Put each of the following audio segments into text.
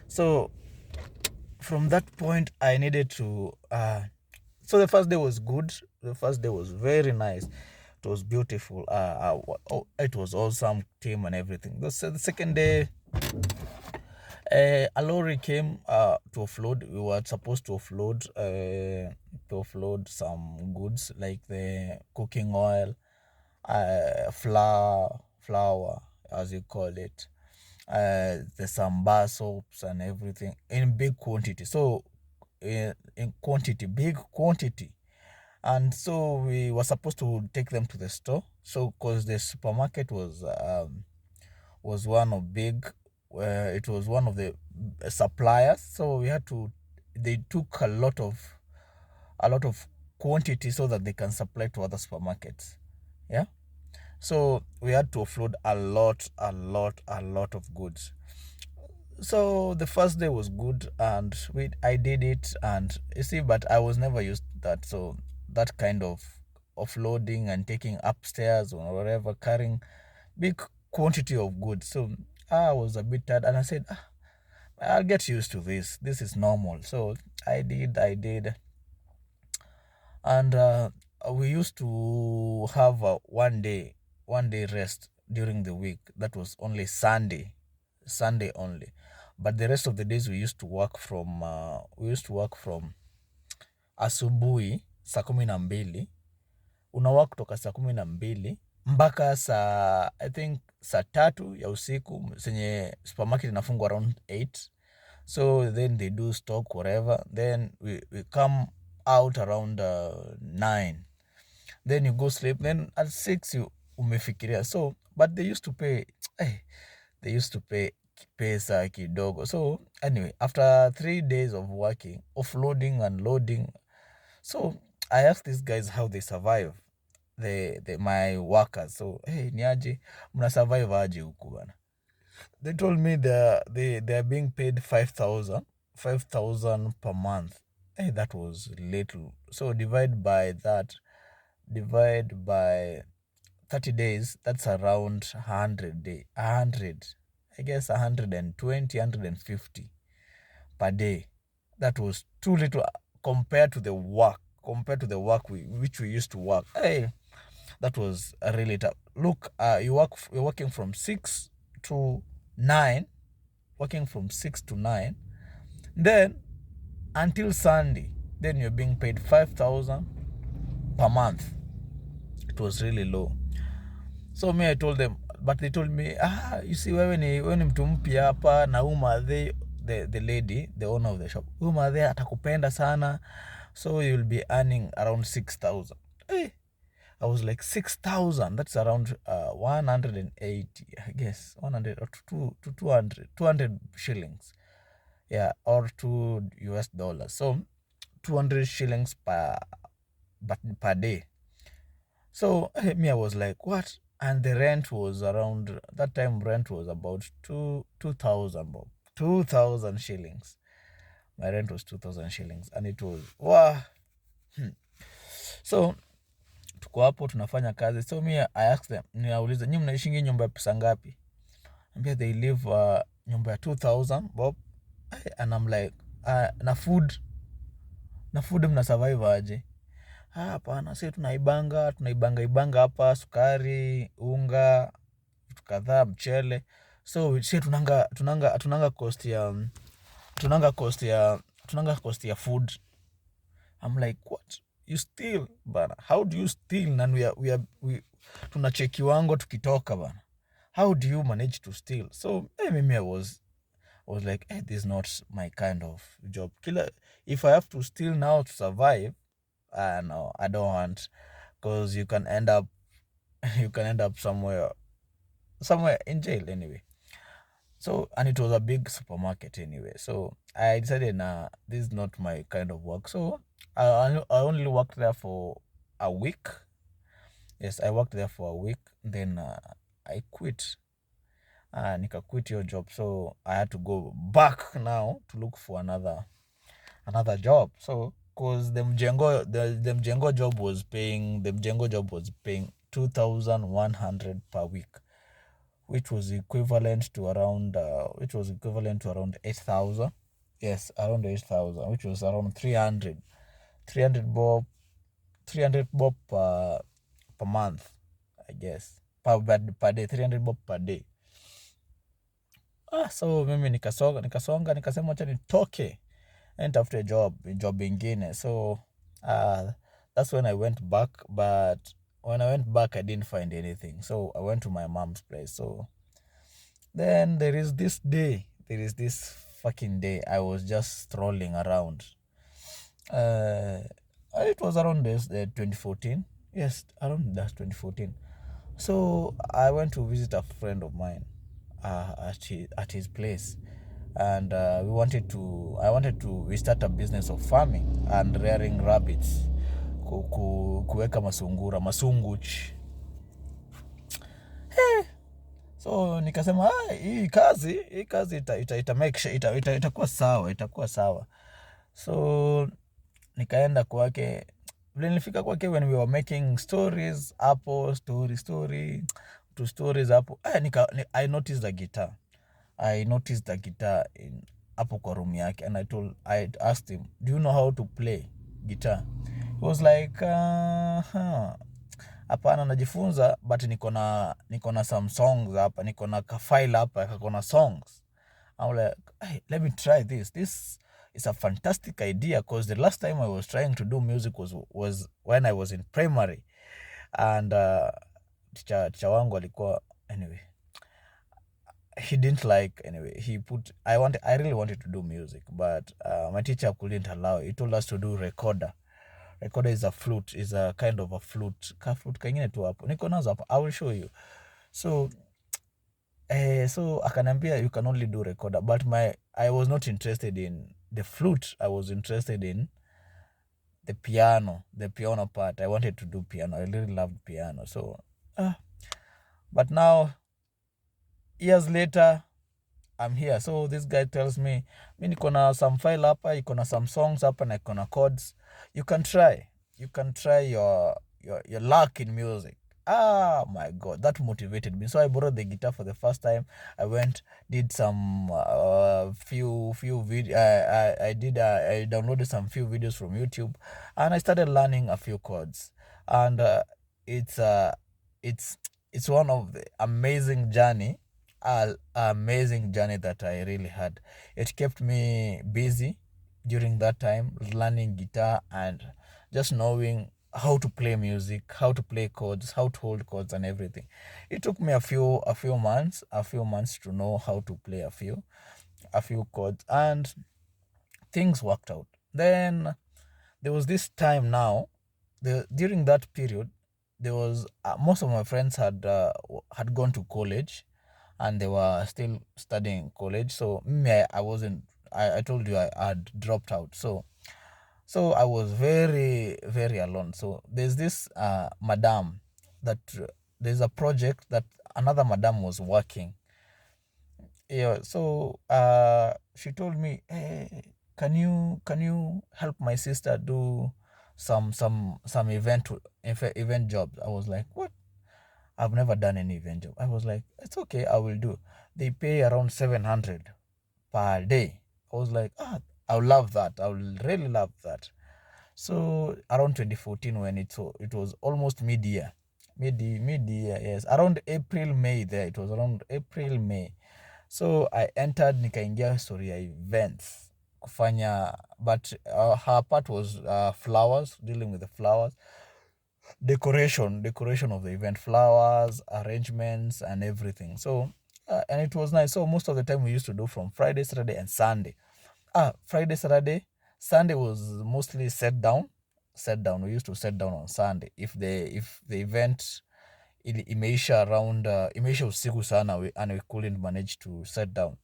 So from that point, I needed to. So the first day was good. The first day was very nice. It was beautiful. It was awesome team and everything. The second day, a lorry came to offload. We were supposed to offload some goods like the cooking oil, flour, as you call it, the sambar soaps and everything in big quantity. So in quantity, big quantity. And so we were supposed to take them to the store. So because the supermarket was one of big, it was one of the suppliers. So we had to. They took a lot of quantity so that they can supply to other supermarkets. Yeah. So we had to offload a lot of goods. So the first day was good, and I did it, and you see, but I was never used to that. So that kind of offloading and taking upstairs or whatever, carrying big quantity of goods. So I was a bit tired, and I said, I'll get used to this. This is normal. So I did, and we used to have one day rest during the week. That was only Sunday only. But the rest of the days we used to work from asubuhi saa 12, unawork kutoka saa 12 mpaka I think saa 3 ya usiku, senye supermarket inafungwa around 8. So then they do stock whatever, then we come out around 9, then you go sleep, then at 6 you umefikiria. So but they used to pay they used to pay pesa kidogo. So anyway, after 3 days of working, offloading and loading, so I asked these guys how they survive, my workers. So hey, niaje mna survive aje huku bana? They told me they are being paid 5,000 per month. Hey, that was little. So divide by 30 days, that's around 100, I guess 120, 150 per day. That was too little compared to the work which we used to work. Hey, that was really tough. Look, you're working from 6 to 9, then until Sunday, then you're being paid 5,000 per month. It was really low. So me, I told them, but they told me, you see, wewe ni mtu mpya hapa, na the lady, the owner of the shop, they atakupenda sana, so you'll be earning around 6,000. Hey, I was like, 6,000, that's around 180, I guess, 100 or 200 shillings. Yeah, or $2. So 200 shillings per day. So me, I was like, what? And the rent was around that time. Rent was about 2,000 shillings. My rent was 2,000 shillings, and it was wow. So tuko hapo tunafanya kazi. So me, I asked them, ninauliza, nyinyi mnaishingi nyumba ya pesa ngapi? Ambia they live nyumba ya 2,000 bob. And I'm like, na food mna survive aje? Hapana, sisi tunaibanga hapa, sukari, unga, vitu kadhaa, mchele. So sisi tunanga cost ya food. I'm like, what? You steal bana? How do you steal? Na we tunacheki wango tukitoka bana. How do you manage to steal? So mimi I was like, this is not my kind of job. If I have to steal now to survive, no, I don't want, because you can end up somewhere in jail anyway. So, and it was a big supermarket anyway. So I decided, this is not my kind of work. So I only worked there for a week. Yes, I worked there for a week. Then I quit. Nika quit your job. So I had to go back now to look for another job. So because the mjengo job was paying 2,100 per week, which was equivalent to around 8,000. Yes, around 8,000, which was around 300 bob, 300 bob per month, I guess, per day, 300 bob per day. So mimi nikasonga nikasema acha nitoke nitafute job ingine. So that's when I went back, but when I went back I didn't find anything, so I went to my mom's place. So then there is this fucking day I was just strolling around. It was around this 2014. Yes, around that 2014. So I went to visit a friend of mine at his place, and I wanted to start a business of farming and rearing rabbits, kuweka masunguch. So nikasema hii kazi itakuwa sawa. So nikaenda kwake. Vile nilifika kwake, when we were making stories hapo, stories hapo, I noticed the guitar. Hapo kwa room yake, and I asked him, do you know how to play guitar? He was like hapana, najifunza, but niko na some songs hapa, niko na ka file hapa kako na songs. I'm like, hey, let me try this. This is a fantastic idea, because the last time I was trying to do music was when I was in primary, and teacher wangu alikuwa, anyway, he didn't like, anyway, I really wanted to do music, but my teacher couldn't allow it. He told us to do recorder. Recorder is a flute, is a kind of a flute. Flute kengine tu hapo, niko nazo hapo, I will show you. So so akaniambia you can only do recorder, but I was not interested in the flute. I was interested in the piano part. I wanted to do piano. I really loved piano. So but now, years later, I'm here. So this guy tells me, mi niko na some file hapa, iko na some songs hapa, na iko na chords. You can try your luck in music. My God, that motivated me. So I borrowed the guitar for the first time. I went, did some few video. I downloaded some few videos from YouTube, and I started learning a few chords. And it's one of the amazing journey that I really had. It kept me busy during that time, learning guitar and just knowing how to play music, how to play chords, how to hold chords and everything. It took me a few months to know how to play a few chords, and things worked out. Then there was this time now, during that period, there was most of my friends had gone to college, and they were still studying college. So me, I wasn't. I told you I had dropped out. So I was very, very alone. So there's this madam that there's a project that another madam was working. Yeah. So she told me, hey, can you help my sister do some event jobs? I was like, what? I've never done any event job. I was like, it's okay, I will do. They pay around 700 per day. I was like, I would love that. I would really love that. So around 2014, when it was almost mid-year, yes, around April, May there. It was around April, May. So I entered, nikaingia story ya events kufanya, but her part was flowers, dealing with the flowers, decoration of the event, flowers, arrangements and everything. So and it was nice. So most of the time we used to do from Friday, Saturday and Sunday. Friday, Saturday, Sunday was mostly set down. We used to set down on Sunday if the event imeisha around imeisha usiku sana, and we couldn't manage to set down.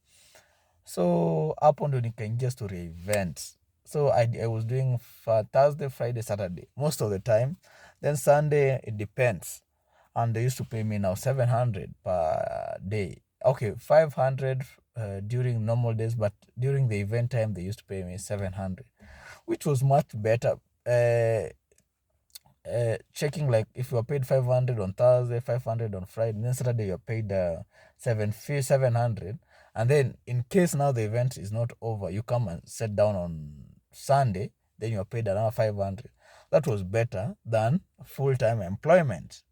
So hapo ndo nikaingia story events. So I was doing Thursday, Friday, Saturday most of the time. Then Sunday, it depends. And they used to pay me now 700 per day. Okay, 500 during normal days, but during the event time, they used to pay me 700, which was much better. checking, like if you are paid 500 on Thursday, 500 on Friday, then Saturday you're paid 700, and then in case now the event is not over, you come and sit down on Sunday, then you're paid another 500. That was better than full-time employment,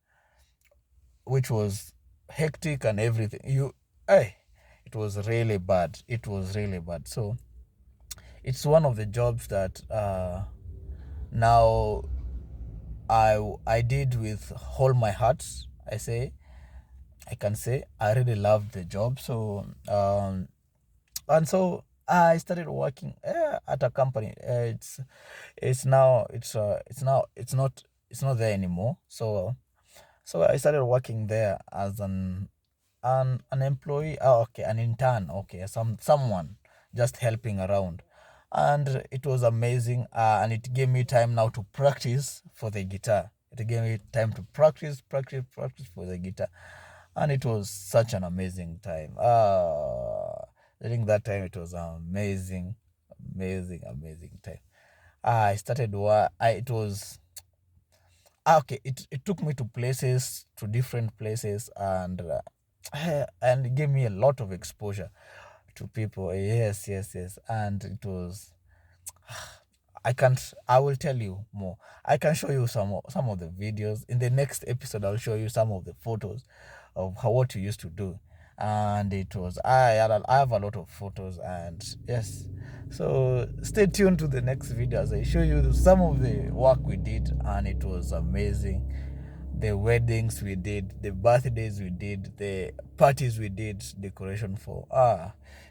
which was hectic and everything. It was really bad. It was really bad. So it's one of the jobs that now I did with all my heart. I can say I really loved the job. So and so I started working at a company. It's now it's not there anymore. So I started working there as an employee. Okay, an intern. Okay, someone just helping around, and it was amazing. And it gave me time now to practice for the guitar. It gave me time to practice for the guitar, and it was such an amazing time. During that time, it was amazing, amazing time. I started work. It was okay. It took me to different places, and and it gave me a lot of exposure to people. Yes, and it was. I will tell you more. I can show you some of the videos. In the next episode, I'll show you some of the photos of what you used to do. And it was, I have a lot of photos, and yes. So stay tuned to the next video as I show you some of the work we did, and it was amazing. The weddings we did, the birthdays we did, the parties we did, decoration for.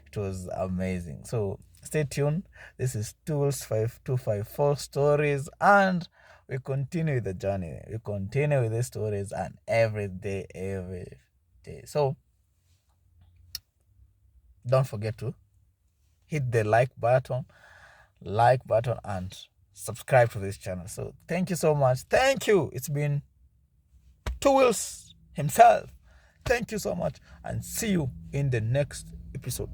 It was amazing. So stay tuned. This is Tools 5254 Stories, and we continue the journey. We continue with the stories, and every day. So don't forget to hit the like button, and subscribe to this channel. So thank you so much. Thank you. It's been Tools himself. Thank you so much, and see you in the next episode.